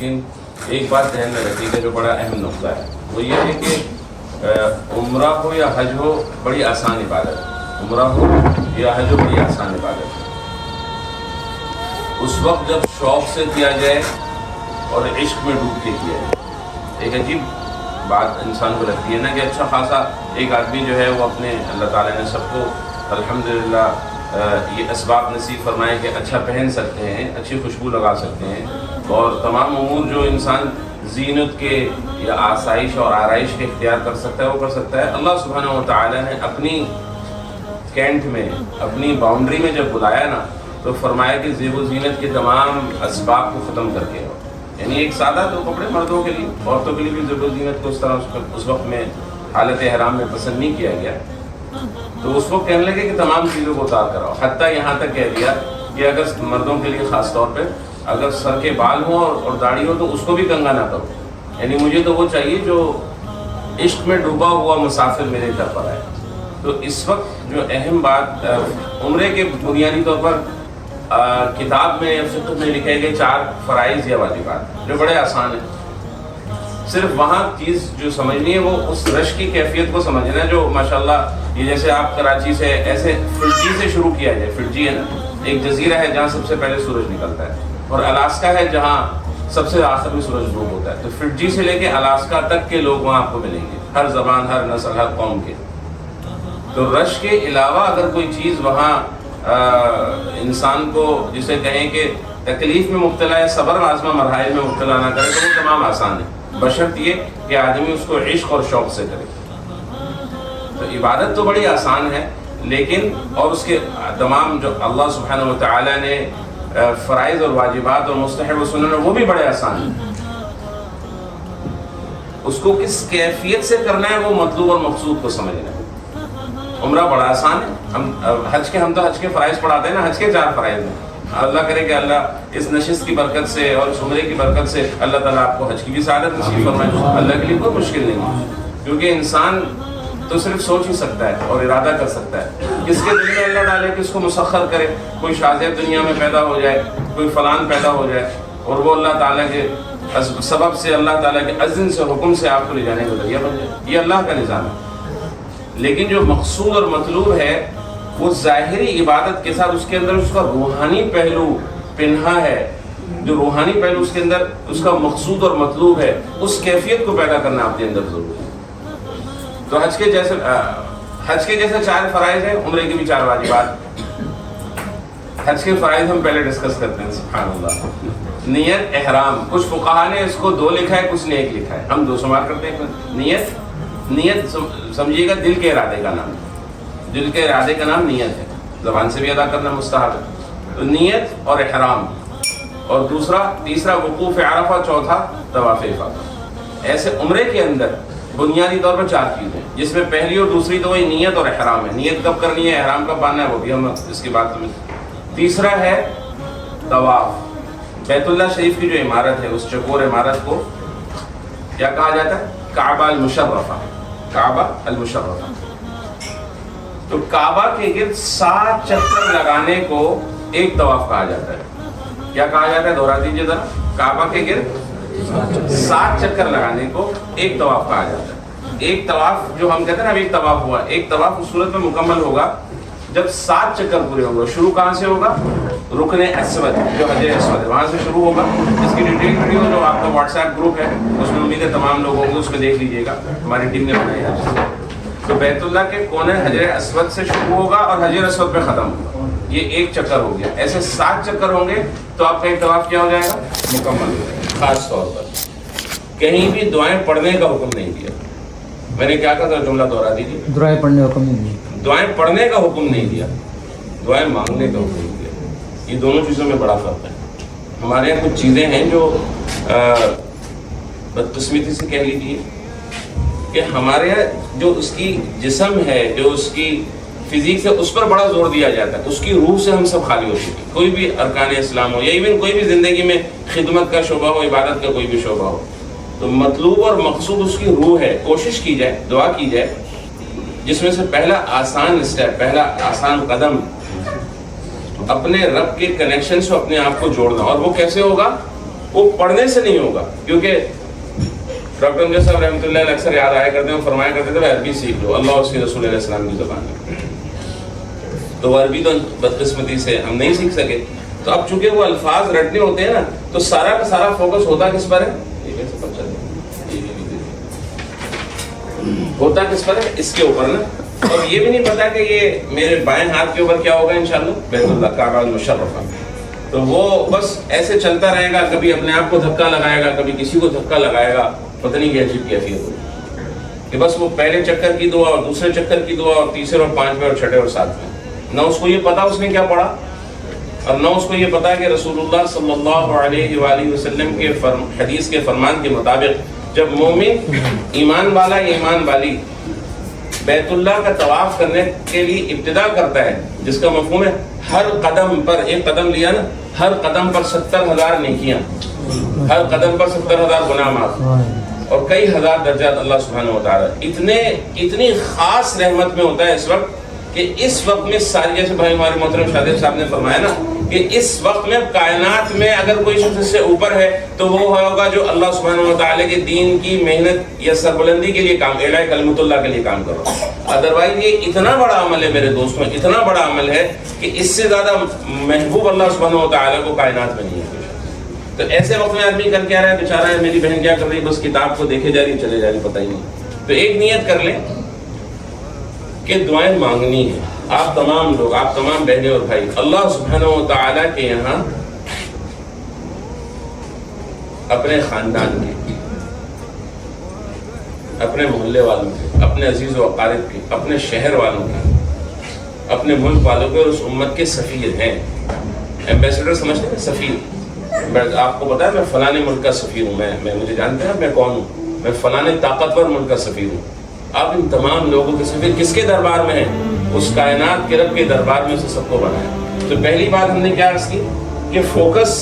لیکن ایک بات ذہن میں رکھیے گا جو بڑا اہم نقطہ ہے، وہ یہ ہے کہ عمرہ ہو یا حج ہو بڑی آسان عبادت ہے۔ عمرہ ہو یا حج ہو بڑی آسان عبادت ہے۔ اس وقت جب شوق سے کیا جائے اور عشق میں ڈوب کے کیا جائے۔ ایک عجیب بات انسان کو لگتی ہے نا کہ اچھا خاصا ایک آدمی جو ہے وہ اپنے اللہ تعالیٰ نے سب کو الحمدللہ یہ اسباب نصیب فرمائے کہ اچھا پہن سکتے ہیں، اچھی خوشبو لگا سکتے ہیں، اور تمام امور جو انسان زینت کے یا آسائش اور آرائش کے اختیار کر سکتا ہے وہ کر سکتا ہے۔ اللہ سبحانہ و تعالیٰ نے اپنی کینٹ میں، اپنی باؤنڈری میں جب بلایا نا تو فرمایا کہ زیب و زینت کے تمام اسباب کو ختم کر کے آؤ۔ یعنی ایک سادہ دو کپڑے مردوں کے لیے، عورتوں کے لیے بھی زیب و زینت کو اس طرح اس وقت میں حالت احرام میں پسند نہیں کیا گیا، تو اس کو کہنے لگے کہ تمام چیزوں کو اتار کر آؤ۔ حتیٰ یہاں تک کہہ دیا کہ اگر مردوں کے لیے خاص طور پہ اگر سر کے بال ہوں اور داڑھی ہو تو اس کو بھی کنگھا نہ کرو، یعنی مجھے تو وہ چاہیے جو عشق میں ڈوبا ہوا مسافر میرے گھر پر آئے۔ تو اس وقت جو اہم بات عمرے کے بنیادی طور پر کتاب میں فقہ میں لکھے گئے 4 فرائض یا واجبات جو بڑے آسان ہیں۔ صرف وہاں چیز جو سمجھنی ہے وہ اس رش کی کیفیت کو سمجھنا ہے جو ماشاءاللہ یہ جیسے آپ کراچی سے ایسے فجی سے شروع کیا جائے۔ فجی ہے نا، ایک جزیرہ ہے جہاں سب سے پہلے سورج نکلتا ہے، اور الاسکا ہے جہاں سب سے آخر میں سورج غروب ہوتا ہے۔ تو فجی سے لے کے الاسکا تک کے لوگ وہاں آپ کو ملیں گے، ہر زبان، ہر نسل، ہر قوم کے۔ تو رش کے علاوہ اگر کوئی چیز وہاں انسان کو جسے کہیں کہ تکلیف میں مبتلا ہے، صبر آزما مراحل میں مبتلا نہ کرے تو وہ تمام آسان ہے، بشرط یہ کہ آدمی اس کو عشق اور شوق سے کرے۔ تو عبادت تو بڑی آسان ہے، لیکن اور اس کے تمام جو اللہ سبحانہ و تعالیٰ نے فرائض اور واجبات اور مستحب و سنن وہ بھی بڑے آسان ہیں۔ اس کو کس کیفیت سے کرنا ہے وہ مطلوب اور مقصود کو سمجھنا ہے۔ عمرہ بڑا آسان ہے، ہم تو حج کے فرائض پڑھاتے ہیں نا، حج کے 4 فرائض ہیں۔ اللہ کرے کہ اللہ اس نشست کی برکت سے اور اس عمرے کی برکت سے اللہ تعالیٰ آپ کو حج کی بھی سعادت نصیب فرمائے۔ اللہ کے لیے کوئی مشکل نہیں ہے، کیونکہ انسان تو صرف سوچ ہی سکتا ہے اور ارادہ کر سکتا ہے۔ کس کے دل میں اللہ ڈالے، کس کو مسخر کرے، کوئی شاذ دنیا میں پیدا ہو جائے، کوئی فلان پیدا ہو جائے، اور وہ اللہ تعالیٰ کے سبب سے، اللہ تعالیٰ کے اذن سے، حکم سے آپ کو لے جانے کا ذریعہ بن جائے، یہ اللہ کا نظام ہے۔ لیکن جو مقصود اور مطلوب ہے وہ ظاہری عبادت کے ساتھ اس کے اندر اس کا روحانی پہلو پنہا ہے، جو روحانی پہلو اس کے اندر اس کا مقصود اور مطلوب ہے، اس کیفیت کو پیدا کرنا اپنے اندر ضروری ہے۔ تو حج کے جیسے 4 فرائض ہیں، عمرے کے بھی 4 واجبات۔ حج کے فرائض ہم پہلے ڈسکس کرتے ہیں۔ سبحان اللہ، نیت احرام، کچھ فقہا نے اس کو 2 لکھا ہے، کچھ نے 1 لکھا ہے، ہم 2 شمار کرتے ہیں۔ نیت سمجھیے گا دل کے ارادے کا نام، دل کے ارادے کا نام نیت ہے، زبان سے بھی ادا کرنا مستحب ہے۔ تو نیت اور احرام، اور تیسرا وقوف عرفہ، چوتھا طواف افاضہ۔ ایسے عمرے کے اندر بنیادی طور پر 4 چیزیں، جس میں پہلی اور دوسری تو وہی نیت اور احرام ہے۔ نیت کب کرنی ہے، احرام کب باندھنا ہے، وہ بھی ہم اس کی بات سمجھ۔ تیسرا ہے طواف۔ بیت اللہ شریف کی جو عمارت ہے، اس چکور عمارت کو کیا کہا جاتا ہے؟ کعبہ المشرفہ، کعبہ المشرفہ۔ تو کعبہ کے گرد 7 چکر لگانے کو ایک طواف کہا جاتا ہے۔ کیا کہا جاتا ہے، دوہرا دیجیے ذرا۔ کعبہ کے گرد 7 چکر لگانے کو ایک طواف کہا جاتا ہے۔ ایک طواف جو ہم کہتے ہیں نا، اب ایک طواف ہوا، ایک طواف اس صورت میں مکمل ہوگا جب 7 چکر پورے ہوں گے۔ شروع کہاں سے ہوگا؟ رکن اسود جو حجر اسود ہے وہاں سے شروع ہوگا۔ اس کی ڈیٹیل ویڈیو جو آپ کا واٹس ایپ گروپ ہے اس میں امید ہے تمام لوگ ہوں گے، اس کو دیکھ لیجیے گا، ہماری ٹیم نے بنایا ہے۔ تو بیت اللہ کے کونے حجر اسود سے شروع ہوگا اور حجر اسود پہ ختم ہوگا، یہ ایک چکر ہو گیا۔ ایسے 7 چکر ہوں گے تو آپ کا ایک طواف کیا ہو جائے گا؟ مکمل ہو جائے گا۔ خاص طور پر کہیں بھی دعائیں پڑھنے کا حکم نہیں دیا۔ میں نے کیا کہا تھا، جملہ دوہرا دیجیے۔ دعائیں پڑھنے کا حکم نہیں دیا، دعائیں پڑھنے کا حکم نہیں دیا، دعائیں مانگنے کا حکم دیا۔ یہ دونوں چیزوں میں بڑا فرق ہے۔ ہمارے یہاں کچھ چیزیں ہیں جو بدقسمتی سے کہہ لیجیے کہ ہمارے یہاں جو اس کی جسم ہے، جو اس کی فزیک سے، اس پر بڑا زور دیا جاتا ہے، اس کی روح سے ہم سب خالی ہو چکے۔ کوئی بھی ارکان اسلام ہو یا ایون کوئی بھی زندگی میں خدمت کا شعبہ ہو، عبادت کا کوئی بھی شعبہ ہو، تو مطلوب اور مقصود اس کی روح ہے۔ کوشش کی جائے، دعا کی جائے، جس میں سے پہلا آسان اسٹیپ، پہلا آسان قدم اپنے رب کے کنیکشن سے اپنے آپ کو جوڑنا۔ اور وہ کیسے ہوگا؟ وہ پڑھنے سے نہیں ہوگا، کیونکہ ڈاکٹر امجد صاحب رحمۃ اللہ علیہ اکثر یاد آیا کرتے ہیں، فرمایا کرتے تھے عربی سیکھ لو، اللہ اس کے رسول علیہ السلام کی زبان ہے. تو وہ عربی تو بدقسمتی سے ہم نہیں سیکھ سکے. تو اب چونکہ وہ الفاظ رٹنے ہوتے ہیں نا، تو سارا کا سارا فوکس ہوتا کس پر ہے؟ ہوتا کس پر ہے؟ اس کے اوپر نا. اور یہ بھی نہیں پتا کہ یہ میرے بائیں ہاتھ کے اوپر کیا ہوگا انشاءاللہ، بیت اللہ کعبہ المشرفہ. تو وہ بس ایسے چلتا رہے گا، کبھی اپنے آپ کو دھکا لگائے گا، کبھی کسی کو دھکا لگائے گا، پتہ نہیں کیا عجیب کیفیت ہوگی کہ بس وہ پہلے چکر کی دعا اور دوسرے چکر کی دعا اور تیسرے اور پانچویں اور چھٹے اور ساتویں. نہ اس کو یہ پتا اس نے کیا پڑھا، اور نہ اس کو یہ پتا کہ رسول اللہ صلی اللہ علیہ وآلہ وسلم کے حدیث کے فرمان کے مطابق جب مومن ایمان والا یا ایمان والی بیت اللہ کا طواف کرنے کے لیے ابتدا کرتا ہے، جس کا مفہوم ہے ہر قدم پر، ایک قدم لیا نا، ہر قدم پر 70,000 نیکیاں، ہر قدم پر 70,000 گناہ معاف اور کئی ہزار درجات اللہ سبحانہ وتعالی اتنی خاص رحمت میں ہوتا ہے اس وقت کہ اس وقت میں ساری، جیسے بھائی ہمارے محترم شادی صاحب نے فرمایا نا کہ اس وقت میں کائنات میں اگر کوئی شخص اس سے اوپر ہے تو وہ ہوگا جو اللہ سبحانہ وتعالی کے دین کی محنت یا سربلندی کے لیے کام، اعلاء کلمت اللہ کے لیے کام کرو. ادروائز یہ اتنا بڑا عمل ہے میرے دوستوں، اتنا بڑا عمل ہے کہ اس سے زیادہ محبوب اللہ سبحانہ وتعالی کو کائنات میں نہیں ہے. تو ایسے وقت میں آدمی کر کے آ رہا ہے، بیچارہ ہے، میری بہن کیا کر رہی ہے، بس کتاب کو دیکھے جا رہی چلے جا رہی، پتہ ہی نہیں. تو ایک نیت کر لیں کہ دعائیں مانگنی ہے. آپ تمام لوگ، آپ تمام بہنیں اور بھائی، اللہ سبحانہ وتعالی کے یہاں اپنے خاندان کے، اپنے محلے والوں کے، اپنے عزیز و اقارب کے، اپنے شہر والوں کے، اپنے ملک والوں کے اور اس امت کے سفیر ہیں. ایمبیسڈر سمجھتے ہیں؟ سفیر. آپ کو پتا ہے میں فلانے ملک کا سفیر ہوں، میں مجھے جانتے ہیں میں کون ہوں، میں فلانے طاقتور ملک کا سفیر ہوں. آپ ان تمام لوگوں کے سفیر کس کے دربار میں ہیں؟ اس کائنات کے رب کے دربار میں سے سب کو بنایا. تو پہلی بات ہم نے کیا عرض کی کہ فوکس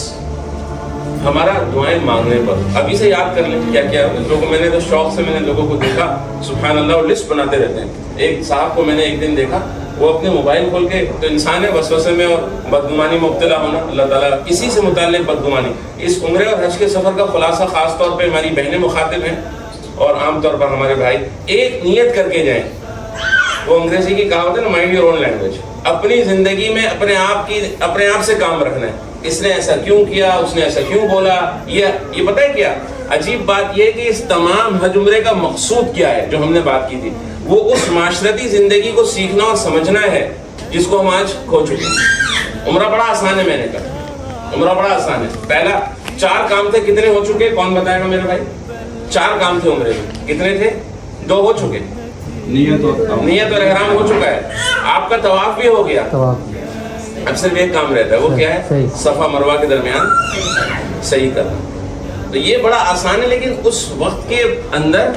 ہمارا دعائیں مانگنے پر. ابھی سے یاد کر لیں کیا کیا لوگوں، میں نے تو شوق سے میں نے لوگوں کو دیکھا سبحان اللہ، وہ لسٹ بناتے رہتے ہیں. ایک صاحب کو میں نے ایک دن دیکھا، وہ اپنے موبائل کھول کے، تو انسان ہے وسوسے میں اور بدگمانی مبتلا ہونا، اللہ تعالیٰ اسی سے متعلق بدگمانی. اس عمرے اور حج کے سفر کا خلاصہ خاص طور پہ ہماری بہنیں مخاطب ہیں اور عام طور پر ہمارے بھائی ایک نیت کر کے جائیں. وہ انگریزی کی کہاوت ہے نا، مائنڈ یور اون لینگویج. اپنی زندگی میں اپنے آپ سے کام رکھنا ہے. اس نے ایسا کیوں کیا، اس نے ایسا کیوں بولا، یہ پتہ ہے کیا عجیب بات یہ ہے کہ اس تمام حج عمرے کا مقصود کیا ہے جو ہم نے بات کی تھی، وہ اس معاشرتی زندگی کو سیکھنا اور سمجھنا ہے جس کو ہم آج کھو چکے ہیں. عمرہ بڑا آسان ہے، میں نے کہا عمرہ بڑا آسان ہے. پہلا 4 کام تھے، کتنے ہو چکے کون بتائے گا میرے بھائی؟ 4 کام تھے عمرے میں، کتنے تھے؟ 2 ہو چکے. نیت اور احرام ہو چکا ہے، آپ کا طواف بھی ہو گیا. اب صرف ایک کام رہتا ہے، وہ کیا ہے؟ صفا مروہ کے درمیان صحیح کرنا. تو یہ بڑا آسان ہے، لیکن اس وقت کے اندر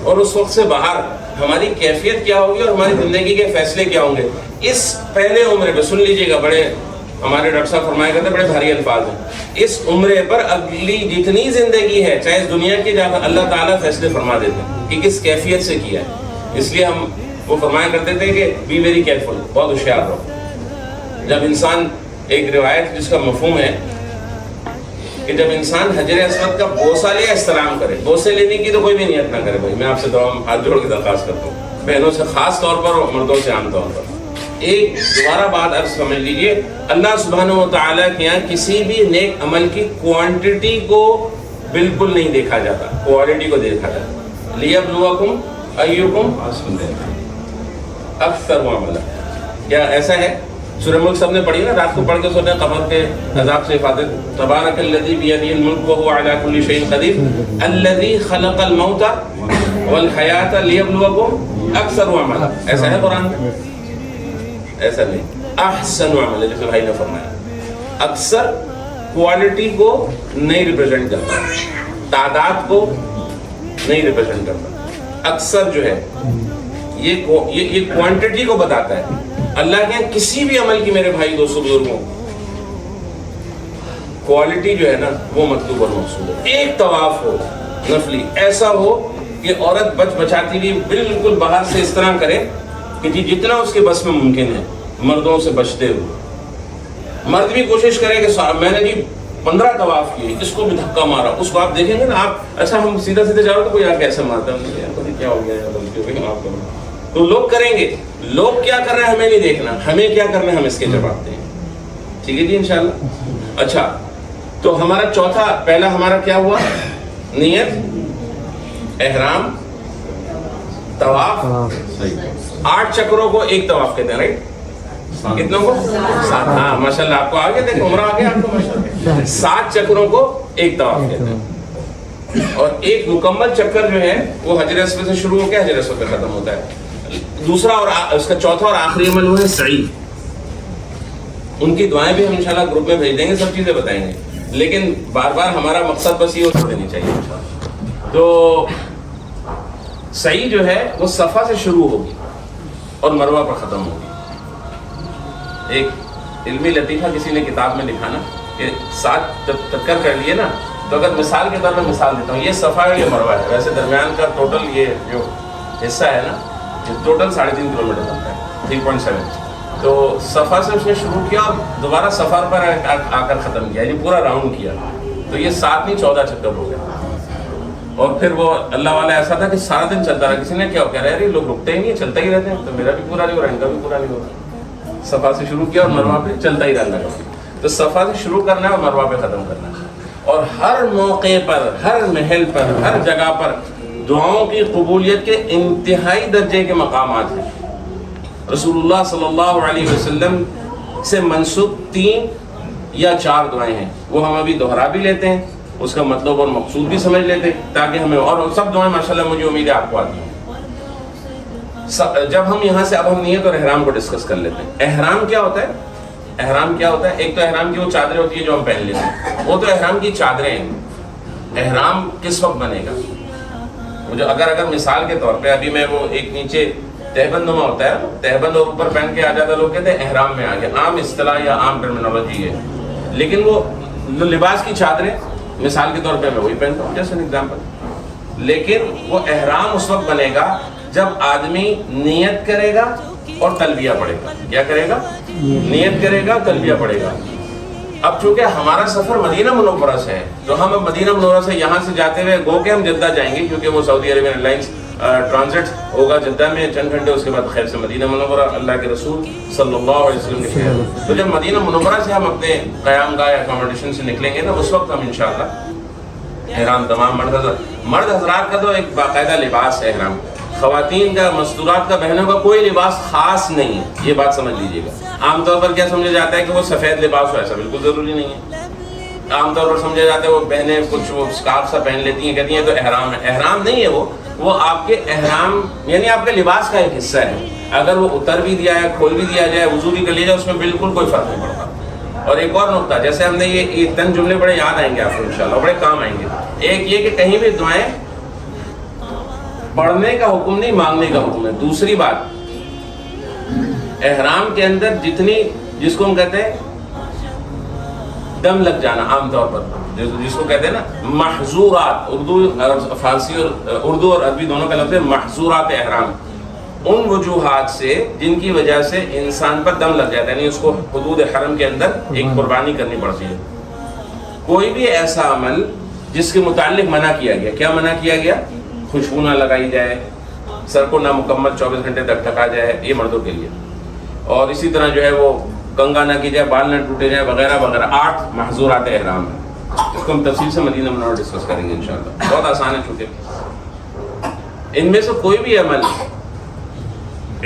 اور اس وقت سے باہر ہماری کیفیت کیا ہوگی اور ہماری زندگی کے فیصلے کیا ہوں گے. اس پہلے عمرے پہ سن لیجئے گا، بڑے ہمارے ڈاکٹر صاحب فرمایا کرتے ہیں، بڑے بھاری الفاظ ہیں. اس عمرے پر اگلی جتنی زندگی ہے، چاہے اس دنیا کی، جہاں اللہ تعالیٰ فیصلے فرما دیتے ہیں کہ کس کیفیت سے کیا ہے. اس لیے ہم وہ فرمایا کرتے تھے کہ بی ویری کیئرفل، بہت ہوشیار رہو. جب انسان، ایک روایت جس کا مفہوم ہے کہ جب انسان حجر اسود کا بوسہ لے استلام کرے، بوسے لینے کی تو کوئی بھی نیت نہ کرے. بھائی میں آپ سے دعا ہاتھ جوڑ کے درخواست کرتا ہوں، بہنوں سے خاص طور پر اور مردوں سے عام طور پر. ایک دوبارہ بات عرض سمجھ لیجئے، اللہ سبحانہ وتعالیٰ کے یہاں کسی بھی نیک عمل کی کوانٹٹی کو بالکل نہیں دیکھا جاتا، کوالٹی کو دیکھا جاتا. لیبلوکم ایکم اکثر عملا. کیا ایسا ہے؟ سورہ ملک سب نے پڑھی نا، رات کو پڑھ کے سوتے ہیں قبر کے عذاب سے حفاظت. تبارک الذی بیدہ الملک وہو علی کل شیء قدیر الذی خلق الموت والحیاۃ لیبلوکم اکثر عملا. ایسا ہے قرآن میں؟ ایسا نہیں. احسن عملا، جیسے بھائی نے فرمایا، اکثر کوالٹی کو نہیں ریپرزینٹ کرتا، تعداد کو نہیں ریپرزینٹ کرتا. اکثر جو ہے یہ کوانٹٹی کو بتاتا ہے. اللہ کے کسی بھی عمل کی میرے بھائی دوستوں بزرگوں، کوالٹی جو ہے نا وہ مطلوب اور مقصود ہے. ایک طواف ہو نفلی ایسا ہو کہ عورت بچ بچاتی ہوئی بالکل باہر سے اس طرح کرے کہ جتنا اس کے بس میں ممکن ہے، مردوں سے بچتے ہوئے. مرد بھی کوشش کرے کہ میں نے 15 طواف کیے, اس کو بھی دھکا مارا, اس کو آپ دیکھیں گے نا, آپ ایسا ہم سیدھا سیدھے جا رہے تو کوئی آپ کیسے مارتا ہے, کیا ہو گیا آپ کو, تو لوگ کریں گے. لوگ کیا کر رہے ہیں ہمیں نہیں دیکھنا, ہمیں کیا کرنا ہے ہم اس کے جواب دیں. ٹھیک ہے جی انشاءاللہ. اچھا تو ہمارا چوتھا, پہلا ہمارا کیا ہوا, نیت, احرام, طواف. 8 چکروں کو ایک طواف کہتے ہیں, رائٹ؟ کتنوں کو؟ 7. ہاں ماشاءاللہ, آپ کو آگے دیکھ, عمرہ آگے آپ کو ماشاءاللہ. 7 چکروں کو ایک طواف کہتے ہیں. اور ایک مکمل چکر جو ہے وہ حجر اسود سے شروع ہو کے حجر اسود پہ ختم ہوتا ہے. دوسرا اور اس کا چوتھا اور آخری عمل وہ ہے سعی. ان کی دعائیں بھی ہم انشاءاللہ گروپ میں بھیج دیں گے, سب چیزیں بتائیں گے, لیکن بار بار ہمارا مقصد بس یہ ہوتا دینی چاہیے انشاءاللہ. تو سعی جو ہے وہ صفا سے شروع ہوگی اور مروہ پر ختم ہوگی. ایک علمی لطیفہ کسی نے کتاب میں لکھا نا کہ 7 جب چکر کر لیے نا, تو اگر مثال کے طور پر مثال دیتا ہوں, یہ صفا ہے, یہ مروہ ہے, ویسے درمیان کا ٹوٹل یہ جو حصہ ہے نا, یہ ٹوٹل 3.5 کلومیٹر بنتا ہے, 3.7. تو صفا سے اس نے شروع کیا اور دوبارہ صفا پر آ کر ختم کیا, یعنی پورا راؤنڈ کیا. تو یہ 7 نہیں 14 چکر ہو گیا. اور پھر وہ اللہ والا ایسا تھا کہ سارا دن چلتا رہا. کسی نے کیا کہہ رہا ہے, لوگ رکتے ہی نہیں, چلتا ہی رہتے ہیں, تو میرا بھی پورا نہیں ہو رہا, ان کا بھی پورا نہیں ہو رہا. صفا سے شروع کیا اور مروہ پہ چلتا ہی رہنا. تو صفا سے شروع کرنا ہے اور مروہ پہ ختم کرنا ہے. اور ہر موقع پر, ہر محل پر, ہر جگہ پر دعاؤں کی قبولیت کے انتہائی درجے کے مقامات ہیں. رسول اللہ صلی اللہ علیہ وسلم سے منسوب 3 یا 4 دعائیں ہیں, وہ ہم ابھی دہرا بھی لیتے ہیں, اس کا مطلب اور مقصود بھی سمجھ لیتے ہیں, تاکہ ہمیں, اور سب دعائیں ماشاءاللہ مجھے امید ہے آپ کو آتی ہیں. جب ہم یہاں سے اب ہم نیت اور احرام کو ڈسکس کر لیتے ہیں. احرام کیا ہوتا ہے؟ احرام کیا ہوتا ہے؟ ایک تو احرام کی وہ چادریں ہوتی ہیں جو ہم پہن لیتے ہیں, وہ تو احرام کی چادریں ہیں. احرام کس وقت بنے گا؟ مجھے اگر مثال کے طور پہ ابھی میں وہ ایک نیچے تہبند نما ہوتا ہے, تہبند اور اوپر پہن کے آ جاتا, لوگ کہتے ہیں احرام میں آ گیا, عام اصطلاح یا عام ٹرمینالوجی ہے. لیکن وہ لباس کی چادریں مثال کے طور پہ میں وہی پہنتا ہوں, جیسے ایگزامپل. لیکن وہ احرام اس وقت بنے گا جب آدمی نیت کرے گا اور تلبیہ پڑھے گا. کیا کرے گا؟ نیت کرے گا, تلبیہ پڑھے گا. اب چونکہ ہمارا سفر مدینہ منورہ سے ہے, تو ہم اب مدینہ منورہ سے یہاں سے جاتے ہوئے گو کہ ہم جدہ جائیں گے, کیونکہ وہ سعودی عربین ایئر لائنس ٹرانزٹ ہوگا جدہ میں چند گھنٹے, اس کے بعد خیر سے مدینہ منورہ اللہ کے رسول صلی اللہ علیہ وسلم کے شہر. تو جب مدینہ منورہ سے ہم اپنے قیام گاہ اکاموڈیشن سے نکلیں گے نا, اس وقت ہم انشاءاللہ احرام تمام مرد حضرات کا تو ایک باقاعدہ لباس ہے احرام. خواتین کا, مستورات کا, بہنوں کا کوئی لباس خاص نہیں ہے, یہ بات سمجھ لیجیے گا. عام طور پر کیا سمجھا جاتا ہے کہ وہ سفید لباس ہو, ایسا بالکل ضروری نہیں ہے. عام طور پر سمجھا جاتا ہے وہ بہنیں کچھ وہ اسکارف سا پہن لیتی ہیں, کہتی ہیں تو احرام ہے. احرام نہیں ہے وہ آپ کے احرام یعنی آپ کے لباس کا ایک حصہ ہے. اگر وہ اتر بھی دیا ہے, کھول بھی دیا جائے, وضو بھی کر لیا جائے, اس میں بالکل کوئی فرق نہیں پڑتا. اور ایک اور نقطہ, جیسے ہم نے یہ 3 جملے بڑے یاد آئیں گے آپ کو انشاءاللہ, بڑے کام آئیں گے. ایک یہ کہ کہیں بھی دعائیں پڑھنے کا حکم نہیں, مانگنے کا حکم ہے. دوسری بات, احرام کے اندر جتنی, جس کو ہم کہتے ہیں دم لگ جانا, عام طور پر جس کو کہتے ہیں نا محظورات, اردو فارسی اور اردو اور عربی دونوں کا لفظ ہے محظورات احرام, ان وجوہات سے جن کی وجہ سے انسان پر دم لگ جاتا ہے, یعنی اس کو حدود حرم کے اندر ایک قربانی کرنی پڑتی ہے. کوئی بھی ایسا عمل جس کے متعلق منع کیا گیا, کیا منع کیا گیا؟ خوشبو نہ لگائی جائے, سر کو نہ مکمل 24 گھنٹے تک ڈھکا جائے, یہ مردوں کے لیے. اور اسی طرح جو ہے وہ کنگا نہ کی جائے, بال نہ ٹوٹے جائے, وغیرہ وغیرہ. 8 محظورات احرام ہیں, اس کو ہم تفصیل سے مدینہ منورہ ڈسکس کریں گے انشاءاللہ. بہت آسان ہے, چونکہ ان میں سے کوئی بھی عمل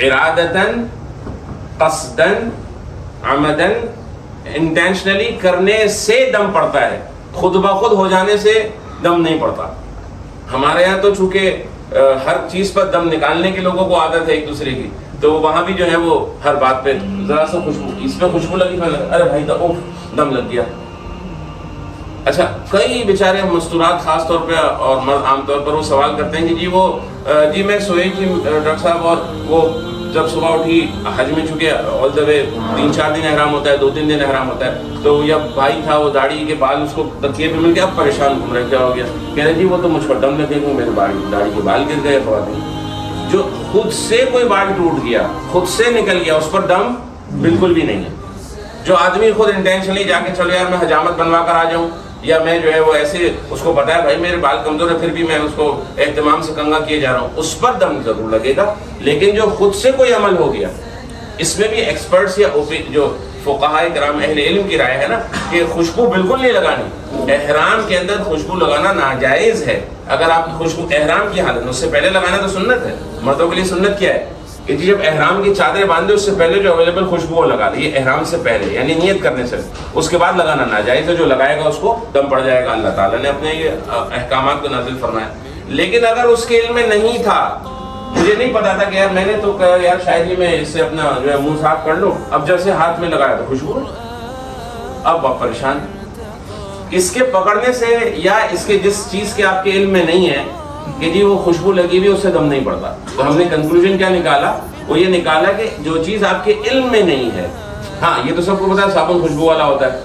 ارادتاً, قصداً, عمداً, انٹینشنلی کرنے سے دم پڑتا ہے, خود بخود ہو جانے سے دم نہیں پڑتا. ہمارے یہاں تو چونکہ ہر چیز پر دم نکالنے کے لوگوں کو عادت ہے ایک دوسرے کی, تو وہاں بھی جو ہے وہ ہر بات پہ ذرا سا خوشبو, اس پہ خوشبو لگی, ارے بھائی تو دم لگ گیا. اچھا, کئی بیچارے مستورات خاص طور پہ اور مرد عام طور پر وہ سوال کرتے ہیں کہ جی میں سوئی تھی ڈاکٹر صاحب, اور وہ جب صبح اٹھی, حج میں چونکہ آل دا وے 3-4 دن احرام ہوتا ہے, 2-3 دن احرام ہوتا ہے, تو یا بھائی تھا وہ داڑھی کے بال اس کو تکیے پہ مل گیا, اب پریشان گھوم رہے, کیا ہو گیا؟ کہہ رہے جی وہ تو مجھ پر دم لگے گا, میرے داڑھی کے بال گر گئے. خواتین جو خود سے کوئی بال ٹوٹ گیا, خود سے نکل گیا, اس پر دم بالکل بھی نہیں ہے. جو آدمی خود انٹینشنلی جا کے چلو یار میں حجامت بنوا کر آ جاؤں، یا میں جو ہے وہ ایسے اس کو پتا ہے بھائی میرے بال کمزور ہے پھر بھی میں اس کو اہتمام سے کنگا کیے جا رہا ہوں، اس پر دم ضرور لگے گا. لیکن جو خود سے کوئی عمل ہو گیا، اس میں بھی ایکسپرٹس یا جو فقہائے کرام اہل علم کی رائے ہے نا کہ خوشبو بالکل نہیں لگانی. احرام کے اندر خوشبو لگانا ناجائز ہے. اگر آپ کی خوشبو احرام کی حالت میں، اس سے پہلے لگانا تو سنت ہے. مردوں کے لیے سنت کیا ہے کہ جب احرام کی چادر باندھے اس سے پہلے جو اویلیبل خوشبو وہ لگا لی، احرام سے پہلے یعنی نیت کرنے سے. اس کے بعد لگانا ناجائز ہے. جو لگائے گا اس کو دم پڑ جائے گا. اللہ تعالیٰ نے اپنے یہ احکامات کو نازل فرمایا. لیکن اگر اس کے علم میں نہیں تھا، مجھے نہیں پتا تھا کہ یار میں نے تو کہا یار شاید ہی میں اس سے اپنا جو ہے منہ صاف کر لوں، اب جب سے ہاتھ میں لگایا تو خوشبو، اب آپ پریشان. اس کے پکڑنے سے یا اس کے جس چیز کے آپ کے علم میں نہیں ہے کہ جی وہ خوشبو لگی ہوئی اس سے دم نہیں پڑتا. تو ہم نے کنکلوژن کیا نکالا؟ وہ یہ نکالا کہ جو چیز آپ کے علم میں نہیں ہے، ہاں یہ تو سب کو پتا ہے صابن خوشبو والا ہوتا ہے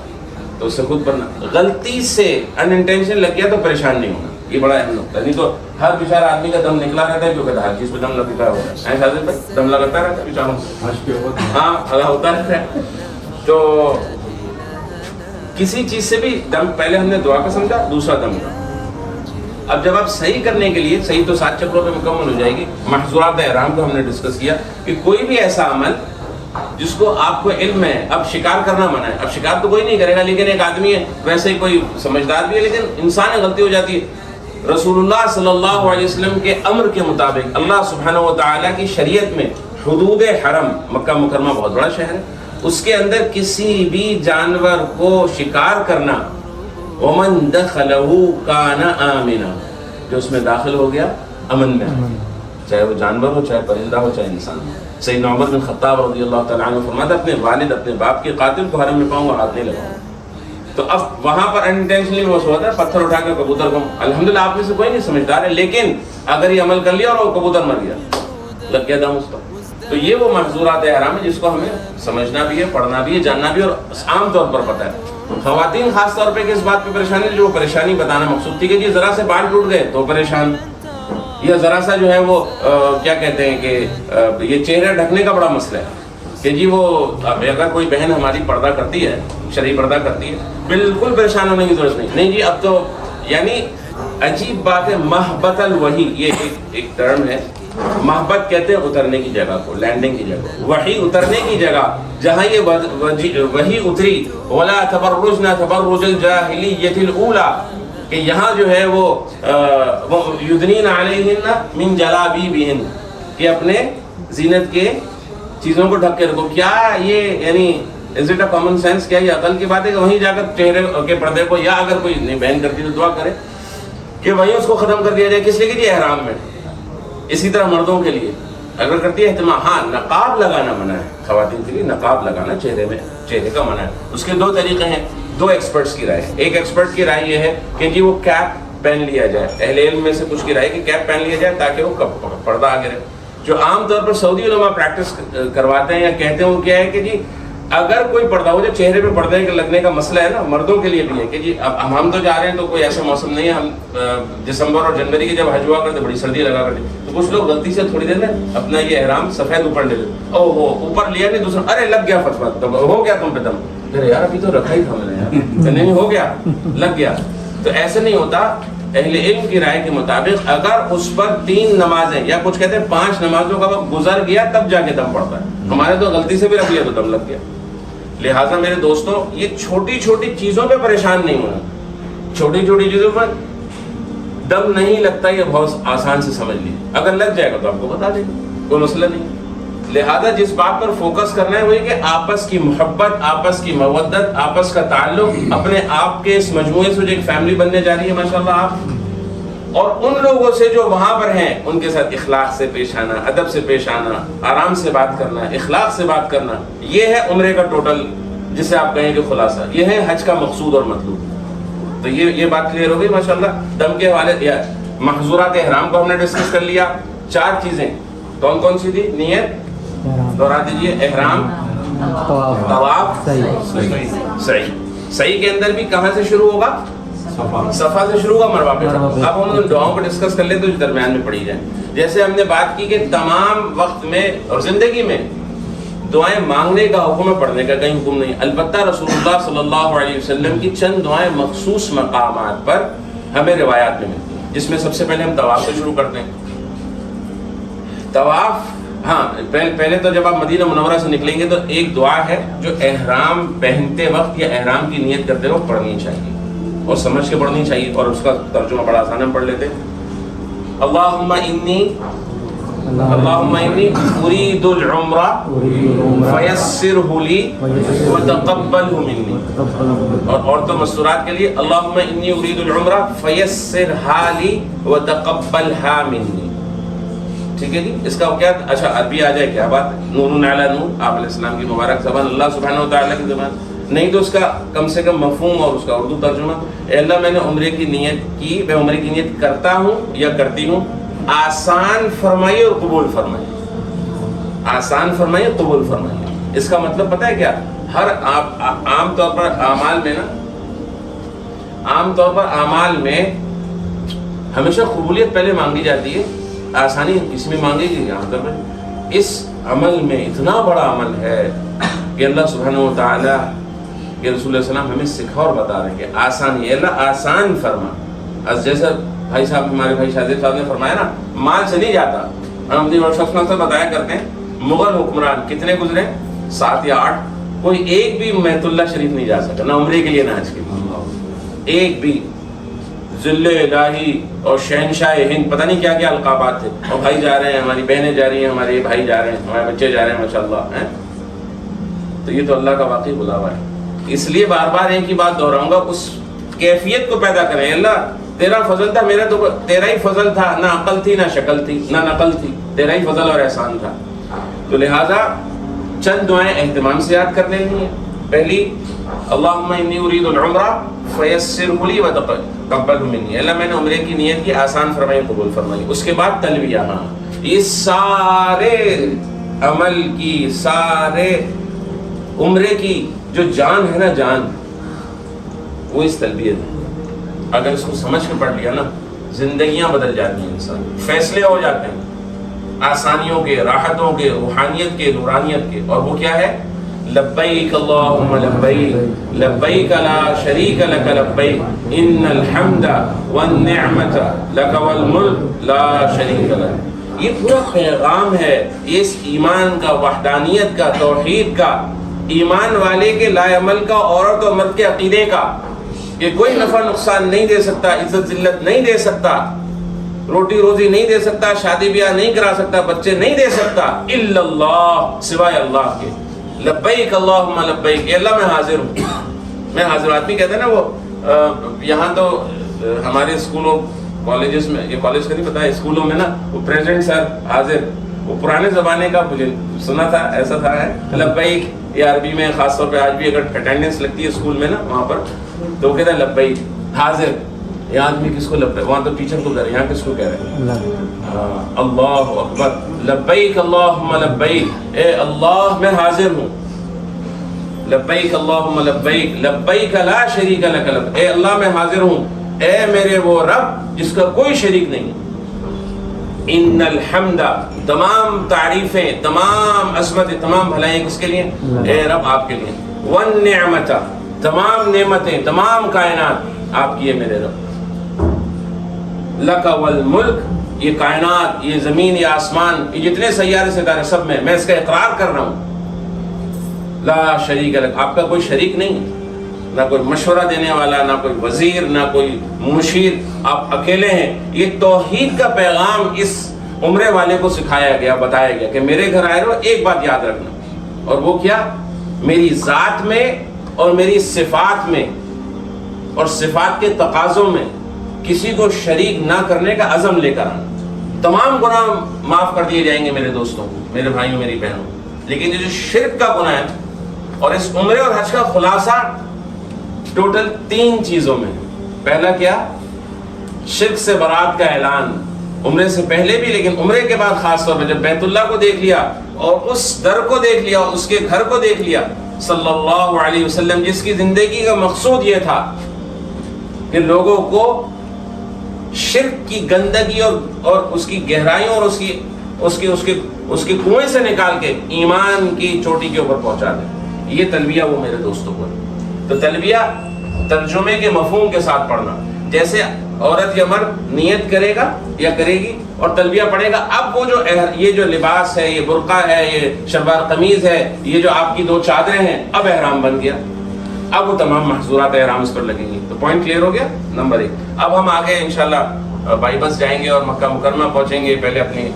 تو اس سے خود بننا، غلطی سے ان انٹینشن لگ گیا تو پریشان نہیں ہونا. یہ بڑا اہم نقطہ ہے. نہیں تو ہر بیچارہ آدمی کا دم نکلا رہتا ہے کیونکہ ہر چیز پہ دم لگتا ہے. ایسا دم لگتا رہتا ہے بیچاروں، ہاں ادا ہوتا رہتا ہے. تو کسی چیز سے بھی دم، پہلے ہم نے دعا کا سمجھا، دوسرا دم کا. اب جب آپ صحیح کرنے کے لیے، صحیح تو 7 چکروں پہ مکمل ہو جائے گی. محظورات احرام کو ہم نے ڈسکس کیا کہ کوئی بھی ایسا عمل جس کو آپ کو علم ہے، اب شکار کرنا منع ہے. اب شکار تو کوئی نہیں کرے گا، لیکن ایک آدمی ہے ویسے ہی کوئی سمجھدار بھی ہے لیکن انسان ہے، غلطی ہو جاتی ہے. رسول اللہ صلی اللہ علیہ وسلم کے امر کے مطابق اللہ سبحانہ و تعالیٰ کی شریعت میں حدود حرم، مکہ مکرمہ بہت بڑا شہر ہے، اس کے اندر کسی بھی جانور کو شکار کرنا، ومن دخلہ کان آمنا، جو اس میں داخل ہو گیا امن میں، چاہے وہ جانور ہو، چاہے پرندہ ہو، چاہے انسان ہو. سیدنا عمر بن خطاب رضی اللہ تعالیٰ عنہ فرماتا اپنے والد، اپنے باپ کے قاتل کو حرم میں پاؤں اور ہاتھ نہیں لگاؤں. تو اب وہاں پر انٹینشنلی وہ ہوتا ہے پتھر اٹھا کے کبوتر کو، الحمدللہ آپ میں سے کوئی نہیں سمجھدار ہے، لیکن اگر یہ عمل کر لیا اور وہ کبوتر مر گیا، لگ گیا دم اس پر. تو یہ وہ محظورات احرام ہے جس کو ہمیں سمجھنا بھی ہے، پڑھنا بھی ہے، جاننا بھی ہے، اور عام طور پر پتہ ہے. خواتین خاص طور پہ کس بات پہ پریشانی ہے، جو پریشانی بتانا مقصود تھی کہ جی ذرا سے بال ٹوٹ گئے تو پریشان، یا ذرا سا جو ہے وہ کیا کہتے ہیں کہ یہ چہرہ ڈھکنے کا بڑا مسئلہ ہے کہ جی وہ اگر کوئی بہن ہماری پردہ کرتی ہے، شرعی پردہ کرتی ہے، بالکل پریشان ہونے کی ضرورت نہیں. نہیں جی اب تو یعنی عجیب بات ہے، محبت الوحی، یہ ایک ٹرم ہے. محبت کہتے ہیں اترنے کی جگہ کو، لینڈنگ کی جگہ، وحی اترنے کی جگہ جہاں یہ وحی اتری، ولا تبرجنا تبرج الجاہلیۃ الاولی، کہ یہاں جو ہے وہ یدنین علیہن من جلابیبہن، کہ اپنے زینت کے چیزوں کو ڈھک کے رکھو. کیا یہ یعنی is it a common sense? کیا یہ عقل کی بات ہے کہ وہیں جا کر چہرے کے پردے کو، یا اگر کوئی نہیں بہن کرتی تو دعا کرے کہ وہیں اس کو ختم کر دیا جائے. کس لیے کہ یہ احرام میں. اسی طرح مردوں کے لیے اگر کرتی ہے اہتمام، ہاں نقاب لگانا منع ہے. خواتین کے لیے نقاب لگانا چہرے میں، چہرے کا منع ہے. اس کے 2 طریقے ہیں، 2 ایکسپرٹس کی رائے ہے. ایک ایکسپرٹ کی رائے یہ ہے کہ جی وہ کیپ پہن لیا جائے. اہل علم میں سے کچھ کی رائے کہ کیپ پہن لیا جائے تاکہ وہ پردہ آگے رہے. جو عام طور پر سعودی علماء پریکٹس کرواتے ہیں یا کہتے ہیں وہ کیا ہے کہ جی اگر کوئی پردہ ہو، جو چہرے پہ پردے کے لگنے کا مسئلہ ہے نا، مردوں کے لیے بھی ہے کہ جی اب ہم تو جا رہے ہیں تو کوئی ایسا موسم نہیں ہے، ہم دسمبر اور جنوری کی جب حج ہوا کرتے بڑی سردی لگا کرتے، تو کچھ لوگ غلطی سے تھوڑی دیر میں اپنا یہ احرام سفید اوپر لے لیتے، او ہو اوپر لیا نہیں، دوسرا ارے لگ گیا فتوا، ہو گیا تم پہ دم، ارے یار ابھی تو رکھا ہی تھا میں نے یار، نہیں ہو گیا، لگ گیا. تو ایسے نہیں ہوتا. اہل علم کی رائے کے مطابق اگر اس پر 3 نمازیں یا کچھ کہتے ہیں 5 نمازوں کا وقت گزر گیا تب جا کے دم پڑتا ہے. ہمارے تو غلطی سے بھی رکھ لیا تو دم لگ گیا. لہٰذا میرے دوستوں یہ چھوٹی چھوٹی چیزوں پہ پریشان نہیں ہونا. چھوٹی چھوٹی چیزوں پر دم نہیں لگتا، یہ بہت آسان سے سمجھ لیجیے. اگر لگ جائے گا تو آپ کو بتا دیں گے، کوئی مسئلہ نہیں. لہذا جس بات پر فوکس کرنا ہے وہ یہ کہ آپس کی محبت، آپس کی مودت، آپس کا تعلق، اپنے آپ کے اس مجموعے سے جو ایک فیملی بننے جا رہی ہے ماشاءاللہ آپ، اور ان لوگوں سے جو وہاں پر ہیں ان کے ساتھ اخلاق سے پیش آنا، ادب سے پیش آنا، آرام سے بات کرنا، اخلاق سے بات کرنا. یہ ہے عمرے کا ٹوٹل، جسے آپ کہیں کہ خلاصہ. یہ ہے حج کا مقصود اور مطلوب. تو یہ بات کلیئر ہو گئی ماشاءاللہ. دم کے حوالے یا محظورات احرام کو ہم نے ڈسکس کر لیا. 4 چیزیں کون کون سی تھی؟ نیت، دوہرا دیجیے، احرام، طواف، سعی. سعی کے اندر بھی کہاں سے شروع ہوگا؟ صفا سے شروع ہوگا، مروہ پہ. اب ہم دعاؤں کو ڈسکس کر لیں تو درمیان میں پڑھی جائیں. جیسے ہم نے بات کی کہ تمام وقت میں اور زندگی میں دعائیں مانگنے کا حکم ہے، پڑھنے کا کہیں حکم نہیں. البتہ رسول اللہ صلی اللہ علیہ وسلم کی چند دعائیں مخصوص مقامات پر ہمیں روایات میں ملتی ہیں، جس میں سب سے پہلے ہم طواف سے شروع کرتے ہیں. طواف، ہاں پہلے تو جب آپ مدینہ منورہ سے نکلیں گے تو ایک دعا ہے جو احرام پہنتے وقت یا احرام کی نیت کرتے وقت پڑھنی چاہیے اور سمجھ کے پڑھنی چاہیے، اور اس کا ترجمہ بڑا آسان ہم پڑھ لیتے ہیں. اللہم انی ارید العمرہ فیسرہ لی وتقبلہ منی. اور تو مستورات کے لیے اللہم انی ارید العمرہ فیسرہا لی وتقبلہا منی. ٹھیک ہے جی. اس کا کیا اچھا عربی آ جائے کیا بات ہے، نور علی نور، آپ علیہ السلام کی مبارک زبان، اللہ سبحانہ وتعالی کی زبان نہیں تو اس کا کم سے کم مفہوم اور اس کا اردو ترجمہ، اے اللہ میں نے عمرے کی نیت کی، میں عمرے کی نیت کرتا ہوں یا کرتی ہوں، آسان فرمائیے اور قبول فرمائیے. آسان فرمائیے، قبول فرمائیے. اس کا مطلب پتہ ہے کیا؟ ہر عام طور پر اعمال میں ہمیشہ قبولیت پہلے مانگی جاتی ہے، آسانی کسی میں مانگے گی. یہاں پر اس عمل میں اتنا بڑا عمل ہے کہ اللہ سبحانہ و تعالیٰ کہ رسول اللہ علیہ وسلم ہمیں سکھا اور بتا رہے ہیں کہ آسانی، اللہ آسان فرما. جیسا بھائی صاحب، ہمارے بھائی شاہد صاحب نے فرمایا نا، مال سے نہیں جاتا. ہم اپنی ورکشاپ میں بتایا کرتے ہیں، مغل حکمران کتنے گزرے؟ 7 یا 8. کوئی ایک بھی بیت اللہ شریف نہیں جا سکا، نہ عمرے کے لیے نہ حج کے لیے. ایک بھی. ذل الہی اور شہنشاہ ہند، پتہ نہیں کیا کیا القابات تھے. اور بھائی جا رہے ہیں، ہماری بہنیں جا رہی ہیں، ہمارے بھائی جا رہے ہیں، ہمارے بچے جا رہے ہیں، ماشاءاللہ ہیں. تو یہ تو اللہ کا واقعی بلاوا ہے. اس لیے بار بار ایک ہی بات دہراؤں گا، اس کیفیت کو پیدا کریں. اللہ تیرا فضل تھا، میرا تو تیرا ہی فضل تھا، نہ عقل تھی نہ شکل تھی نہ نقل تھی، تیرا ہی فضل اور احسان تھا. تو لہٰذا چند دعائیں اہتمام سے یاد کر لینی ہیں. پہلی، اللہم انی ارید العمرہ فیسرہ لی وتقبلہ منی، اللہ میں نے عمرے کی نیت کی، آسان فرمائی، قبول فرمائی. اس کے بعد تلبیہ. ہاں یہ سارے عمل کی، سارے عمرے کی جو جان ہے نا، جان وہ اس تلبیہ ہے. اگر اس کو سمجھ کے پڑھ لیا نا، زندگیاں بدل جاتی ہیں، انسان فیصلے ہو جاتے ہیں آسانیوں کے، راحتوں کے، روحانیت کے، نورانیت کے. اور وہ کیا ہے؟ لبیک اللہم لبیک لبیک لا شریک لک لبیک ان الحمد والنعمت لک والملک لا شریک لک. یہ پورا پیغام ہے اس ایمان کا، وحدانیت کا، توحید کا، ایمان والے کے لا عمل کا، عورت اور مرد کے عقیدے کا، کہ کوئی نفع نقصان نہیں دے سکتا، عزت ذلت نہیں دے سکتا، روٹی روزی نہیں دے سکتا، شادی بیاہ نہیں کرا سکتا، بچے نہیں دے سکتا، الا اللہ، سوائے اللہ کے. لبیک اللہم لبیک، اے اللہ میں حاضر ہوں. میں حاضر. آدمی کہتے ہیں نا وہ یہاں تو ہمارے اسکولوں کالجز میں، یہ کالج کا نہیں پتا ہے، اسکولوں میں نا وہ پریزیڈنٹ سر حاضر، وہ پرانے زمانے کا مجھے سنا تھا، ایسا تھا ہے لبیک. یہ عربی میں خاص طور پہ آج بھی اگر اٹینڈنس لگتی ہے اسکول میں نا، وہاں پر تو وہ کہتے ہیں لبیک حاضر. یہاں آدمی کس کو لبیک، وہاں تو ٹیچر کو کہہ رہے ہیں، یہاں کس کو کہہ رہے ہیں؟ اللہ اکبر. لبیک اللہم لبیک، اے اللہ میں حاضر ہوں. لبیک اللہم لبیک لبیک لا شریک لک لبیک، اے اللہ میں حاضر ہوں، اے میرے وہ رب جس کا کوئی شریک نہیں. ان الحمد، تمام تعریفیں، تمام عظمتیں، تمام بھلائیں کس کے لیے؟ اے رب آپ کے لیے. والنعمت، تمام نعمتیں، تمام کائنات آپ کی ہے میرے رب. لک والملک، یہ کائنات، یہ زمین، یہ آسمان، یہ جتنے سیارے ستارے سب میں اس کا اقرار کر رہا ہوں. لا شریک لک، آپ کا کوئی شریک نہیں، نہ کوئی مشورہ دینے والا، نہ کوئی وزیر، نہ کوئی مشیر، آپ اکیلے ہیں. یہ توحید کا پیغام اس عمرے والے کو سکھایا گیا، بتایا گیا کہ میرے گھر آئے ہو، ایک بات یاد رکھنا، اور وہ کیا؟ میری ذات میں اور میری صفات میں اور صفات کے تقاضوں میں کسی کو شریک نہ کرنے کا عزم لے کر آنا. تمام گناہ معاف کر دیے جائیں گے میرے دوستوں، میرے بھائیوں، میری بہنوں. لیکن یہ جو شرک کا گناہ ہے، اور اس عمرے اور حج کا خلاصہ ٹوٹل 3 چیزوں میں. پہلا کیا؟ شرک سے برات کا اعلان، عمرے سے پہلے بھی لیکن عمرے کے بعد خاص طور پہ جب بیت اللہ کو دیکھ لیا اور اس در کو دیکھ لیا، اس کے گھر کو دیکھ لیا، صلی اللہ علیہ وسلم جس کی زندگی کا مقصود یہ تھا کہ لوگوں کو شرک کی گندگی اور اس کی گہرائیوں اور اس کی اس کے کنویں سے نکال کے ایمان کی چوٹی کے اوپر پہنچا دے. یہ تلبیہ وہ میرے دوستوں کو ہے. تو تلبیہ ترجمے کے مفہوم کے ساتھ پڑھنا, جیسے عورت یا مرد نیت کرے گا یا کرے گی اور تلبیہ پڑھے گا, اب وہ یہ جو لباس ہے, یہ برقع ہے, یہ شلوار قمیض ہے, یہ جو آپ کی 2 چادریں ہیں, اب احرام بن گیا. اب وہ تمام محظورات احرام اس پر لگیں گی. تو پوائنٹ کلیئر ہو گیا نمبر 1. اب ہم آگے انشاءاللہ بائی بس جائیں گے اور مکہ مکرمہ پہنچیں گے. پہلے اپنی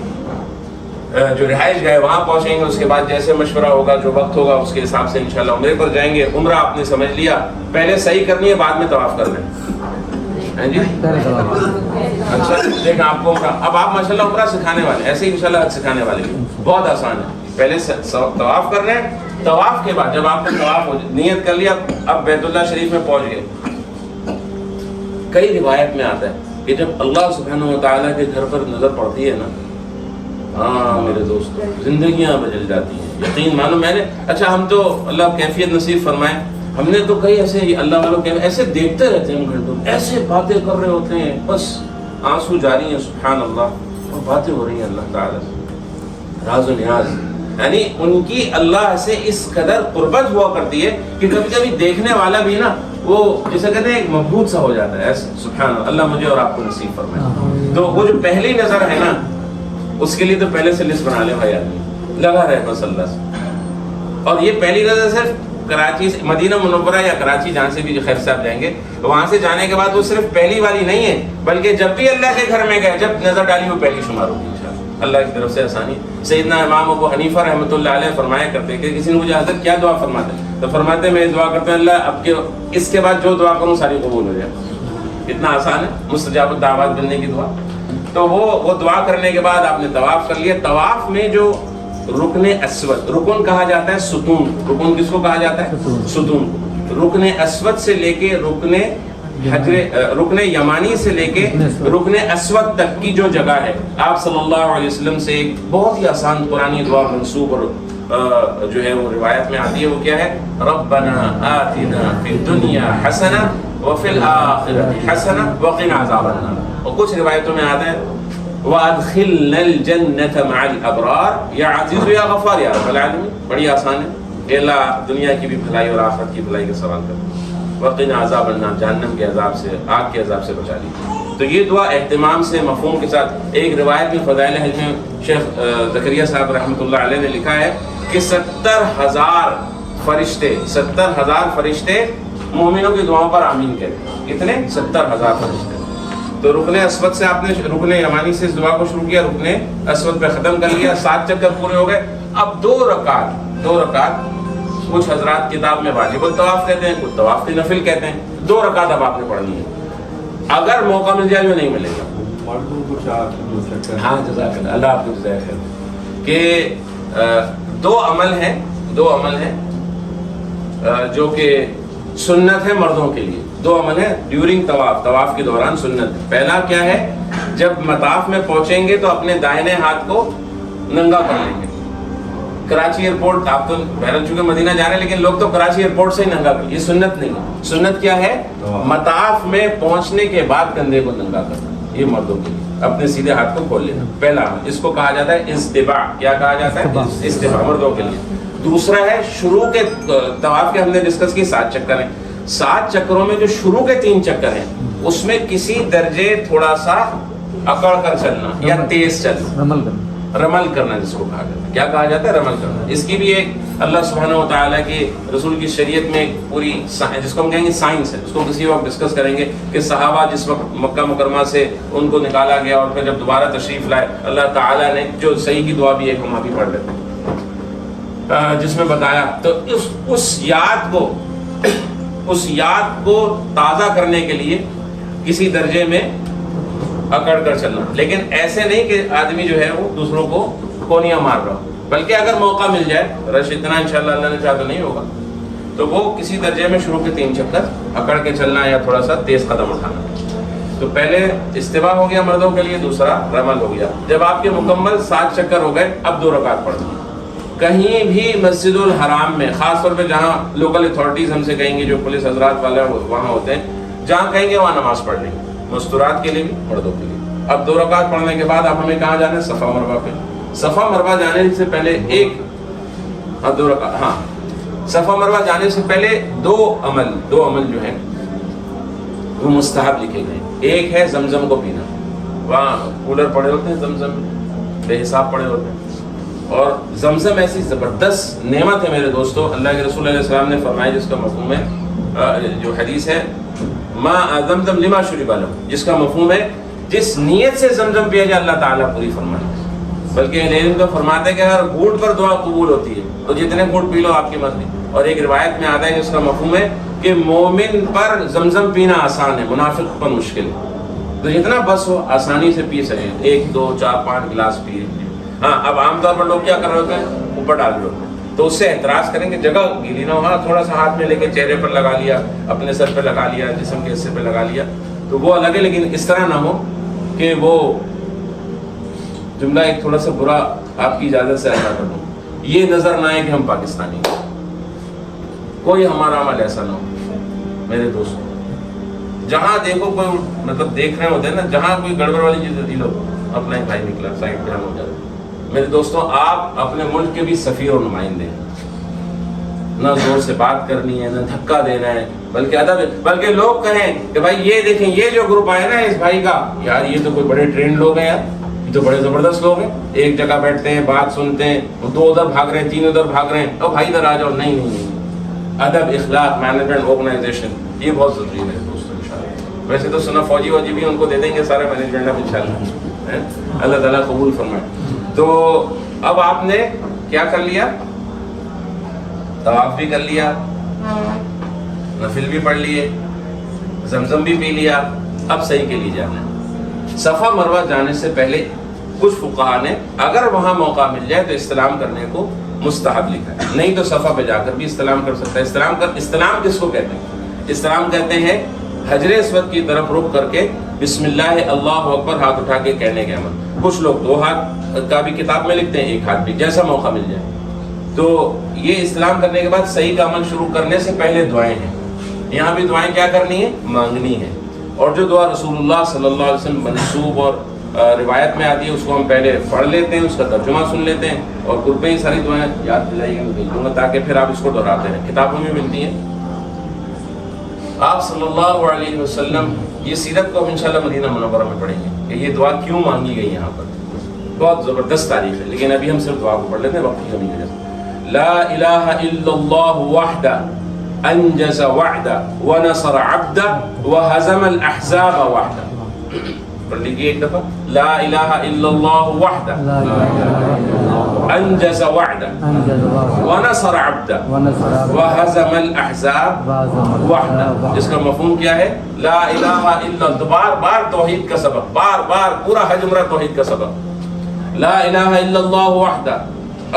جو رہائش گئے وہاں پہنچیں گے, اس کے بعد جیسے مشورہ ہوگا, جو وقت ہوگا, اس کے حساب سے انشاءاللہ عمرے پر جائیں گے. عمرہ آپ نے سمجھ لیا, پہلے صحیح کرنی ہے, بعد میں طواف کرنا ہے جی. اچھا دیکھیں آپ کو اب آپ ماشاءاللہ عمرہ سکھانے والے, ایسے ہی انشاءاللہ حج سکھانے والے, بہت آسان ہے. پہلے طواف کر رہے ہیں, طواف کے بعد جب آپ نے طواف نیت کر لیا, اب بیت اللہ شریف میں پہنچ گئے. کئی روایت میں آتا ہے کہ جب اللہ سبحانہ و تعالیٰ کے گھر پر نظر پڑتی ہے نا, ہاں میرے دوست, زندگیاں بدل جاتی ہیں. یقین مانو میں نے, اچھا ہم تو اللہ کیفیت نصیب فرمائے, ہم نے تو کئی ایسے اللہ والوں کے ایسے دیکھتے رہتے ہیں گھنٹوں, ایسے باتیں کر رہے ہوتے ہیں, بس آنسو جاری ہیں سبحان اللہ, اور باتیں ہو رہی ہیں اللہ تعالیٰ سے, راز و نیاز. یعنی ان کی اللہ سے اس قدر قربت ہوا کرتی ہے کہ کبھی کبھی دیکھنے والا بھی نا وہ جیسے کہتے ہیں ایک مبہوت سا ہو جاتا ہے. ایسے سبحان اللہ, مجھے اور آپ کو نصیب فرمائے. تو وہ جو پہلی نظر ہے نا, اس کے لیے تو پہلے سے لسٹ بنا لے بھائی, آدمی لگا رہے بس اللہ سے. اور یہ پہلی نظر صرف کراچی سے مدینہ منورہ یا کراچی جہاں سے بھی خیر صاحب جائیں گے, وہاں سے جانے کے بعد وہ صرف پہلی والی نہیں ہے, بلکہ جب بھی اللہ کے گھر میں گئے, جب نظر ڈالی وہ پہلی شمار ہوگی انشاءاللہ اللہ کی طرف سے آسانی. سیدنا امام ابو حنیفہ رحمۃ اللہ علیہ فرمایا کرتے کہ کسی نے مجھے حضرت کیا دعا فرماتے, تو فرماتے میں دعا کرتا ہوں اللہ اب کے اس کے بعد جو دعا کروں ساری قبول ہو جائے. اتنا آسان ہے مستجاب الدعوات بننے کی دعا. تو وہ دعا کرنے کے بعد آپ نے طواف کر لیا. طواف میں جو رکن اسود, رکن کہا جاتا ہے ستون, رکن کس کو کہا جاتا ہے؟ ستون. رکن اسود سے لے کے رکن یمانی سے لے کے رکن اسود تک کی جو جگہ ہے, آپ صلی اللہ علیہ وسلم سے ایک بہت ہی آسان پرانی دعا منسوب اور جو ہے وہ روایت میں آتی ہے. وہ کیا ہے؟ ربنا آتنا فی الدنیا حسنہ وفی الآخرۃ حسنہ وقنا عذاب النار. اور کچھ روایتوں میں آتا ہے وَأَدْخِلْنَا الْجَنَّةَ مَعَ الْأَبْرَارِ یا عزیز یا غفار یا رب العالمین. بڑی آسان ہے کہ اللہ دنیا کی بھی بھلائی اور آخرت کی بھلائی کا سوال کرتا ہے. وقنا عذاب النار, جہنم کے عذاب سے, آگ کے عذاب سے بچا لیجیے. تو یہ دعا اہتمام سے مفہوم کے ساتھ. ایک روایت میں فضائل حج میں شیخ زکریا صاحب رحمۃ اللہ علیہ نے لکھا ہے کہ 70,000 فرشتے مومنوں کی دعاؤں پر آمین کہتے ہیں. کتنے؟ 70,000 فرشتے. تو رکن اسود سے آپ نے رکن یمانی سے اس دعا کو شروع کیا, رکن اسود پہ ختم کر لیا, 7 چکر پورے ہو گئے. اب 2 رکعت کچھ حضرات کتاب میں واجب الطواف کہتے ہیں, کچھ طواف کی نفل کہتے ہیں. 2 رکعت اب آپ نے پڑھنی ہے. اگر موقع مل جائے جو نہیں ملے گا. ہاں جزاک اللہ, اللہ آپ کو جزائے خیر. کہ 2 عمل ہیں جو کہ سنت ہے مردوں کے لیے. 2 عمل ہیں ڈیورنگ طواف کے دوران سنت. پہلا کیا ہے, جب مطاف میں پہنچیں گے تو اپنے دائنے ہاتھ کو ننگا کر لیں گے. کراچی ایئرپورٹ, آپ تو بہرحال چونکہ مدینہ جا رہے ہیں, لیکن لوگ تو کراچی ایئرپورٹ سے ہی ننگا کر, یہ سنت نہیں ہے. سنت کیا ہے؟ مطاف میں پہنچنے کے بعد کندھے کو ننگا کرنا, یہ مردوں کے لیے. اپنے سیدھے ہاتھ کو کھول لینا, پہلا. اس کو کہا جاتا ہے استباع. کیا کہا جاتا ہے؟ استباع, مردوں کے لیے. دوسرا ہے شروع کے طواف کے ہم نے ڈسکس کی 7 چکر ہیں. 7 چکروں میں جو شروع کے 3 چکر ہیں اس میں کسی درجے تھوڑا سا اکڑ کر چلنا یا تیز چلنا, رمل کرنا جس کو کہا جاتا ہے. کیا کہا جاتا ہے؟ رمل کرنا. اس کی بھی ایک اللہ سبحانہ و تعالیٰ کی رسول کی شریعت میں ایک پوری جس کو ہم کہیں گے سائنس ہے, اس کو کسی وقت ڈسکس کریں گے کہ صحابہ جس وقت مکہ مکرمہ سے ان کو نکالا گیا اور پھر جب دوبارہ تشریف لائے, اللہ تعالیٰ نے جو صحیح کی دعا بھی ایک ہم ابھی پڑھ لیتے ہیں جس میں بتایا, تو اس یاد کو تازہ کرنے کے لیے کسی درجے میں اکڑ کر چلنا. لیکن ایسے نہیں کہ آدمی جو ہے وہ دوسروں کو کونیاں مار رہا ہو, بلکہ اگر موقع مل جائے, رش اتنا انشاءاللہ اللہ نے چاہا تو نہیں ہوگا, تو وہ کسی درجے میں شروع کے 3 چکر اکڑ کے چلنا یا تھوڑا سا تیز قدم اٹھانا. تو پہلے استوا ہو گیا مردوں کے لیے, دوسرا رمل ہو گیا. جب آپ کے مکمل 7 چکر ہو گئے, اب 2 رکعت پڑھنا. کہیں بھی مسجد الحرام میں, خاص طور پہ جہاں لوکل اتھارٹیز ہم سے کہیں گے, جو پولیس حضرات والے وہاں ہوتے ہیں, جہاں کہیں گے وہاں نماز پڑھ لیں گے, مستورات کے لیے بھی مردوں کے لیے. اب 2 رکعت پڑھنے کے بعد اب ہمیں کہاں جانا ہے؟ صفا مروہ پہ. صفا مروہ جانے سے پہلے صفا مروہ جانے سے پہلے دو عمل جو ہیں وہ مستحب لکھے گئے. ایک ہے زمزم کو پینا. وہاں کولر پڑے ہوتے ہیں زمزم بے حساب پڑے ہوتے ہیں, اور زمزم ایسی زبردست نعمت ہے میرے دوستو. اللہ کے رسول علیہ السلام نے فرمایا, جس کا مفہوم ہے, جو حدیث ہے ما زمزم لما شرب له, جس کا مفہوم ہے جس نیت سے زمزم پیا جائے اللہ تعالیٰ پوری فرمائے. بلکہ علم تو فرماتے ہیں کہ ہر گھونٹ پر دعا قبول ہوتی ہے, تو جتنے گھونٹ پی لو آپ کی مرضی. اور ایک روایت میں آتا ہے جس کا مفہوم ہے کہ مومن پر زمزم پینا آسان ہے, منافق پر مشکل ہے. تو جتنا بس ہو آسانی سے پی سکیں, 1 2 4 5 گلاس پیے. ہاں, اب عام طور پر لوگ کیا کر رہے ہوتے ہیں, اوپر ڈال رہے ہوتے ہیں, تو اس سے اعتراض کریں کہ جگہ گیلی نہ ہو. ہاں, تھوڑا سا ہاتھ میں لے کے چہرے پر لگا لیا, اپنے سر پہ لگا لیا, جسم کے حصے پہ لگا لیا, تو وہ الگ ہے. لیکن اس طرح نہ ہو کہ وہ جملہ ایک تھوڑا سا برا آپ کی اجازت سے ادا کر دوں, یہ نظر نہ آئے کہ ہم پاکستانی ہیں. کوئی ہمارا عمل ایسا نہ ہو میرے دوستوں. جہاں دیکھو کوئی مطلب دیکھ رہے ہوتے ہیں نا, جہاں کوئی گڑبڑ والی چیز ہوتی, لو اپنا ہی بھائی نکلا, سائڈ پہ ہم ہو جاتے. میرے دوستوں, آپ اپنے ملک کے بھی سفیر و نمائندے ہیں. نہ زور سے بات کرنی ہے, نہ دھکا دینا ہے, بلکہ ادب. بلکہ لوگ کہیں کہ بھائی یہ دیکھیں, یہ جو گروپ آئے نا اس بھائی کا, یار یہ تو کوئی بڑے ٹرینڈ لوگ ہیں, یار یہ تو بڑے زبردست لوگ ہیں, ایک جگہ بیٹھتے ہیں, بات سنتے ہیں, 2 ادھر بھاگ رہے ہیں, 3 ادھر بھاگ رہے ہیں, تو بھائی ادھر آ جاؤ. نہیں, ادب, اخلاق, مینجمنٹ, آرگنائزیشن, یہ بہت ضروری ہے دوستوں انشاءاللہ. ویسے تو سنا فوجی بھی ان کو دے دیں گے سارا مینجمنٹ اب انشاءاللہ, اللہ تعالیٰ قبول فرمائے. تو اب آپ نے کیا کر لیا, طواف بھی کر لیا, نفل بھی پڑھ لیے, زمزم بھی پی لیا. اب صحیح کے لیے جانا ہے. صفا مروہ جانے سے پہلے کچھ فقہا نے اگر وہاں موقع مل جائے تو استلام کرنے کو مستحب لکھا ہے. نہیں تو صفا پہ جا کر بھی استلام کر سکتا ہے. استلام کس کو کہتے ہیں؟ استلام کہتے ہیں حجر اسود کی طرف رخ کر کے بسم اللہ اللہ اکبر ہاتھ اٹھا کے کہنے کے عمل. کچھ لوگ 2 ہاتھ کا بھی کتاب میں لکھتے ہیں, 1 ہاتھ بھی, جیسا موقع مل جائے. تو یہ استلام کرنے کے بعد صحیح کا عمل شروع کرنے سے پہلے دعائیں ہیں. یہاں بھی دعائیں کیا کرنی ہے, مانگنی ہے. اور جو دعا رسول اللہ صلی اللہ علیہ وسلم منسوب اور روایت میں آتی ہے, اس کو ہم پہلے پڑھ لیتے ہیں, اس کا ترجمہ سن لیتے ہیں, اور گروپ میں ہی ساری دعائیں یاد دلائیے گا, بھیج دوں گا, تاکہ پھر آپ اس کو دہراتے ہیں. کتابوں میں ملتی ہیں. آپ صلی اللہ علیہ وسلم, یہ سیرت کو ہم انشاءاللہ مدینہ منورہ میں پڑھیں گے کہ یہ دعا کیوں مانگی گئی یہاں پر. بہت زبردست تاریخ ہے, لیکن ابھی ہم صرف دعا کو پڑھ لیتے ہیں, وقت کی کمی کی وجہ سے. لا الہ الا اللہ وحدہ انجز وعدہ ونصر عبدہ وہزم الاحزاب وحدہ. پڑھ لیجیے ایک دفعہ. لا الہ الا اللہ وحدہ انجز وعدہ ونصر عبدہ وہزم الاحزاب وحدہ. جس کا مفہوم کیا ہے؟ لا الہ الا اللہ, بار بار توحید کا سبق, بار بار پورا حجمرہ توحید کا سبق. لا الہ الا اللہ وحدہ,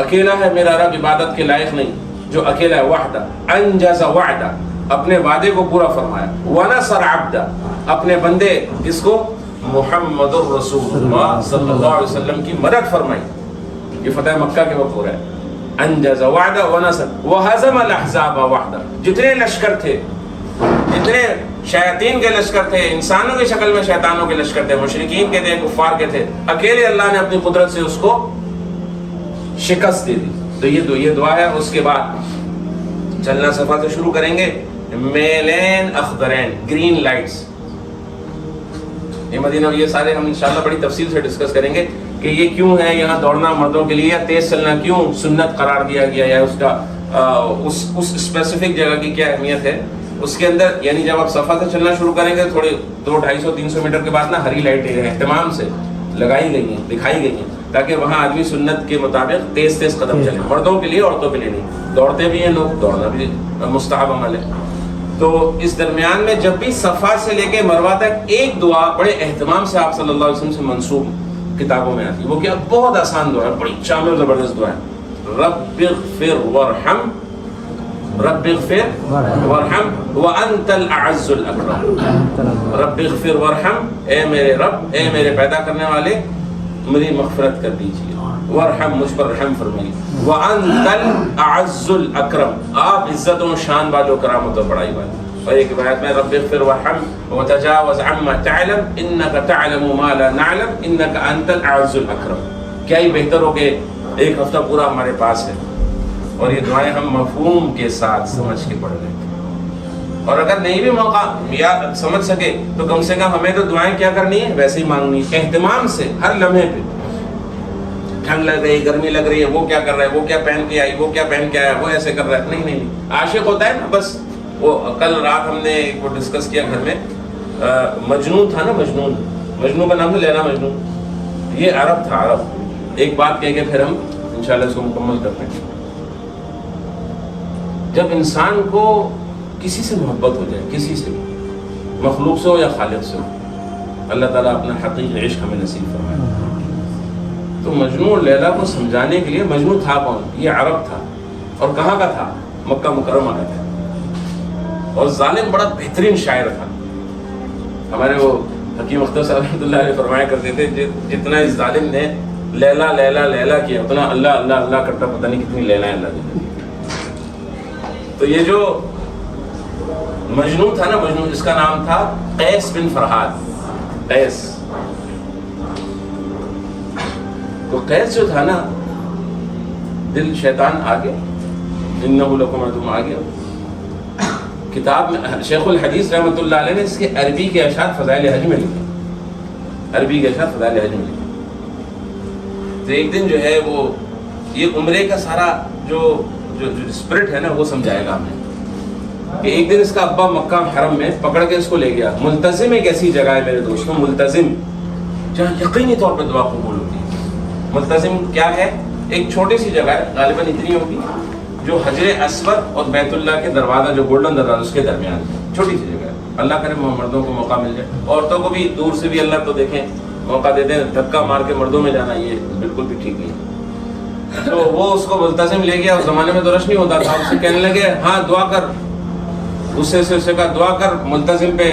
اکیلا ہے میرا رب, عبادت کے لائق نہیں, جو اکیلا ہے. وحدہ, انجز وعدہ, اپنے وعدے کو پورا فرمایا. ونصر عبدہ, اپنے بندے کس کو؟ محمد الرسول اللہ صلی اللہ علیہ وسلم کی مدد فرمائی. یہ فتح مکہ کے وقت ہو رہا ہے. انجز وعدہ ونصر وہزم الاحزاب وحدہ. جتنے لشکر تھے, جتنے شیاطین کے لشکر تھے, انسانوں کی شکل میں شیطانوں کے لشکر تھے, مشرکین کے تھے, کفار کے تھے, اکیلے اللہ نے اپنی قدرت سے اس کو شکست دے دی. تو یہ دعا ہے. اس کے بعد چلنا صفا سے شروع کریں گے. میلین اخضرین, گرین لائٹس, یہ مدینہ, یہ سارے ہم انشاءاللہ بڑی تفصیل سے ڈسکس کریں گے کہ یہ کیوں ہے. یہاں دوڑنا مردوں کے لیے یا تیز چلنا کیوں سنت قرار دیا گیا, یا اس کا اس اسپیسیفک جگہ کی کیا اہمیت ہے اس کے اندر. یعنی جب آپ صفا سے چلنا شروع کریں گے تھوڑے 200-250-300 میٹر کے بعد نا ہری لائٹیں اہتمام سے لگائی گئی ہیں, دکھائی گئی ہیں, تاکہ وہاں آدمی سنت کے مطابق تیز تیز قدم چلیں. مردوں کے لیے, عورتوں کے لیے نہیں. دوڑتے بھی ہیں لوگ, دوڑنا بھی مستحب عمل ہے. تو اس درمیان میں جب بھی صفا سے لے کے مروہ تک ایک دعا بڑے اہتمام سے آپ صلی اللہ علیہ وسلم سے منسوب کتابوں میں آتی ہے. وہ کیا بہت آسان دعا ہے, بڑی شامل زبردست دعا ہے. رب اغفر وارحم, رب اغفر وارحم وانت الاعز الاکرم. رب اغفر وارحم, اے میرے رب, اے میرے پیدا کرنے والے, میری مغفرت کر دیجیے. وارحم, مجھ پر رحم فرمائیے. وانت الاعز الاکرم, آپ عزت و شان والے, کرامت و بڑائی والے. اور ایک روایت میں رب اغفر وارحم وتجاوز عما تعلم انك تعلم ما لا نعلم انك انت الاعز الاکرم. کیا ہی بہتر ہو کہ ایک ہفتہ پورا ہمارے پاس ہے اور یہ دعائیں ہم مفہوم کے ساتھ سمجھ کے پڑھ لیں. اور اگر نہیں بھی موقع یا سمجھ سکے تو کم سے کم ہمیں تو دعائیں کیا کرنی ہے, ویسے ہی مانگنی ہے, اہتمام سے ہر لمحے پہ. ٹھنڈ لگ رہی ہے, گرمی لگ رہی ہے, وہ کیا کر رہا ہے, وہ کیا پہن کے آئی, وہ کیا پہن کے آیا, وہ ایسے کر رہا ہے. نہیں نہیں نہیں, عاشق ہوتا ہے نا بس. وہ کل رات ہم نے وہ ڈسکس کیا گھر میں, مجنون تھا نا, مجنون کا نام تھا لیلا مجنون. یہ عرب تھا, عرب. ایک بات کہہ کے پھر ہم انشاءاللہ اس کو مکمل کرتے ہیں. جب انسان کو کسی سے محبت ہو جائے, کسی سے, مخلوق سے ہو یا خالق سے ہو, اللہ تعالیٰ اپنا حقیقی عشق ہمیں نصیب فرمائے. تو مجنون لیلا کو سمجھانے کے لیے, مجنون تھا کون؟ یہ عرب تھا. اور کہاں کا تھا؟ مکہ مکرمہ کا تھا. اور ظالم بڑا بہترین شاعر تھا. ہمارے وہ حکیم اختر صاحب رحمۃ اللہ علیہ فرمایا کرتے تھے, جتنا اس ظالم نے لیلا لیلا لیلا کیا, اتنا اللہ اللہ اللہ کرتا پتہ نہیں کتنی لیلا اللہ دی. تو یہ جو مجنون تھا نا, مجنون, اس کا نام تھا قیس بن فرحاد. قیس. تو قیس جو تھا نا, دل شیطان آگے, انہو لکم عدو آگے. کتاب میں شیخ الحدیث رحمۃ اللہ علیہ نے اس کے عربی کے اشعار فضائل حج میں لکھے, عربی کے اشعار فضائل حج میں لکھے. تو ایک دن جو ہے وہ یہ عمرے کا سارا جو اسپرٹ ہے نا وہ سمجھائے گا ہمیں, کہ ایک دن اس کا ابا مکہ حرم میں پکڑ کے اس کو لے گیا. ملتزم ایک ایسی جگہ ہے میرے دوستوں, ملتزم جہاں یقینی طور پہ دعا قبول ہوتی ہے. ملتزم کیا ہے؟ ایک چھوٹی سی جگہ ہے, غالباً اتنی ہوگی, جو حجر اسود اور بیت اللہ کے دروازہ, جو گولڈن دروازہ, اس کے درمیان چھوٹی سی جگہ ہے. اللہ کرے مردوں کو موقع مل جائے, عورتوں کو بھی دور سے بھی اللہ تو دیکھیں موقع دے دیں. دھکا مار کے مردوں میں جانا یہ بالکل بھی ٹھیک نہیں. تو وہ اس کو ملتزم لے گیا. اس زمانے میں تو رش نہیں ہوتا تھا. اس سے کہنے لگے ہاں دعا کر, غصے سے اسے کہا دعا کر ملتزم پہ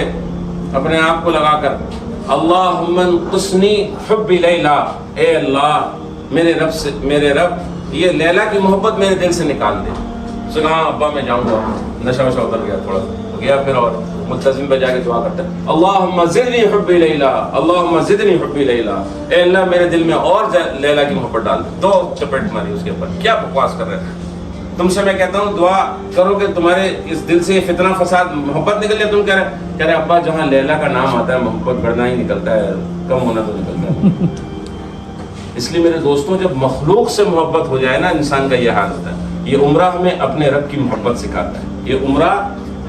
اپنے آپ کو لگا کر, اللہم انقصنی حب لیلا, اے اللہ میرے رب یہ لیلا کی محبت میرے دل سے نکال دے. اس نے کہا ابا میں جاؤں گا. نشہ وشہ اتر گیا تھوڑا سا, گیا پھر اور ملتزم پہ جا کے دعا کرتا ہے, اللہم زدنی حب لیلا, اللہم زدنی حب لیلا, اے اللہ میرے دل میں اور لیلا کی محبت ڈال دے. دو چپیٹ ماری اس کے اوپر. کیا بکواس کر رہے ہیں تم سے. میں کہتا ہوں دعا کرو کہ تمہارے اس دل سے فتنہ فساد محبت نکل جائے. تم کہہ رہے ابا جہاں لیلا کا نام آتا ہے محبت بڑھنا ہی نکلتا ہے, کم ہونا تو نکلتا ہے. اس لیے میرے دوستوں جب مخلوق سے محبت ہو جائے نا انسان کا یہ حال ہوتا ہے. یہ عمرہ ہمیں اپنے رب کی محبت سکھاتا ہے, یہ عمرہ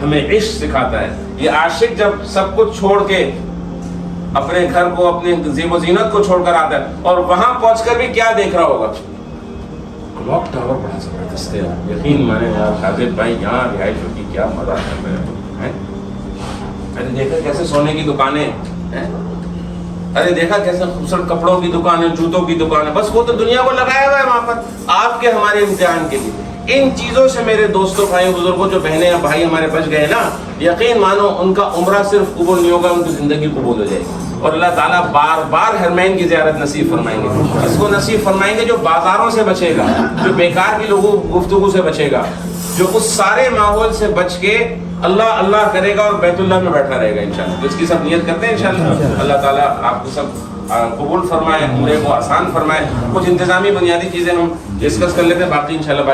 ہمیں عشق سکھاتا ہے. یہ عاشق جب سب کچھ چھوڑ کے اپنے گھر کو, اپنے زیب و زینت کو چھوڑ کر آتا ہے, اور وہاں پہنچ کر بھی کیا دیکھ رہا ہوگا, کلاک ٹاور بڑا زبردست ہے. یقین مانے یار خالد بھائی یہاں رہائش ہوگی, کیا مزہ کر رہے ہیں. ارے دیکھا کیسے سونے کی دکانیں ہیں, ارے دیکھا کیسے خوبصورت کپڑوں کی دکانیں, جوتوں کی دکانیں. بس وہ تو دنیا کو لگایا ہوا ہے وہاں پر آپ کے ہمارے امتحان کے لیے. ان چیزوں سے میرے دوستوں, بھائی, بزرگوں, جو بہنیں یا بھائی ہمارے بچ گئے نا, یقین مانو ان کا عمرہ صرف قبول نہیں ہوگا, ان کی زندگی قبول ہو جائے گی. اور اللہ تعالیٰ بار بار حرمین کی زیارت نصیب فرمائیں گے. اس کو نصیب فرمائیں گے جو بازاروں سے بچے گا, جو بیکار کی لوگوں گفتگو سے بچے گا, جو اس سارے ماحول سے بچ کے اللہ اللہ کرے گا اور بیت اللہ میں بیٹھا رہے گا انشاءاللہ. تو اس کی سب نیت کرتے ہیں انشاءاللہ. اللہ تعالیٰ آپ کو سب قبول فرمائے, عمرے کو آسان فرمائے. کچھ انتظامی بنیادی چیزیں ہم ڈسکس کر لیتے ہیں, باقی انشاءاللہ